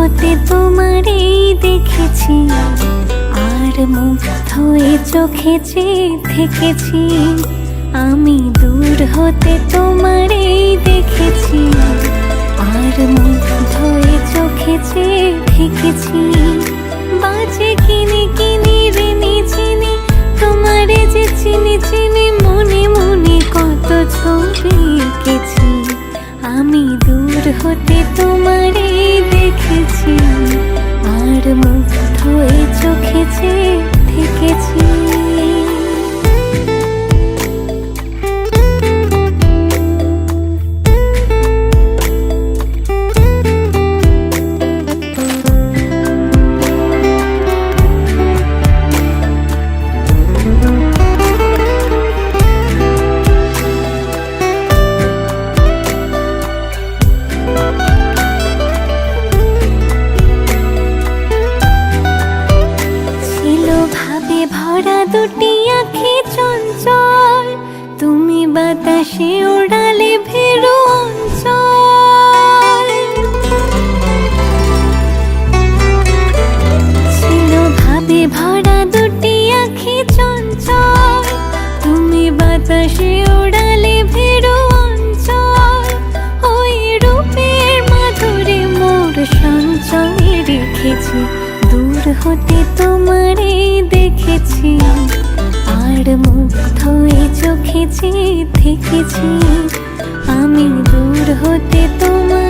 হতে তোমারই দেখেছি, আর মুগ্ধ হয়ে চোখে চেয়ে থেকেছি। আমি দূর হতে তোমারই দেখেছি, আর মুগ্ধ হয়ে চোখে চেয়ে থেকেছি। বাজে কিনি কিনি রেনি চিনি, তোমারে যে চিনি চিনি, মনে মনে কত ছবি এঁকেছি। আমি দূর হতে তোমারে দেখেছি, আর মুগ্ধ হয়ে চোখে চেয়ে থেকেছি। ভরা দুটি আঁখি চঞ্চল, তুমি বাতাসে ওড়ালে ভেরু অঞ্চল। ছিল ভাবে ভরা দুটি আঁখি চঞ্চল, তুমি বাতাসে ওড়ালে ভেরু অঞ্চল। ওই রূপের মাধুরী মোর সঞ্চয়ে রেখেছি, দূর হতে তোমারে দেখেছি, আর মুগ্ধ হয়ে চোখে চেয়ে থেকেছি। আমি দূর হতে তোমার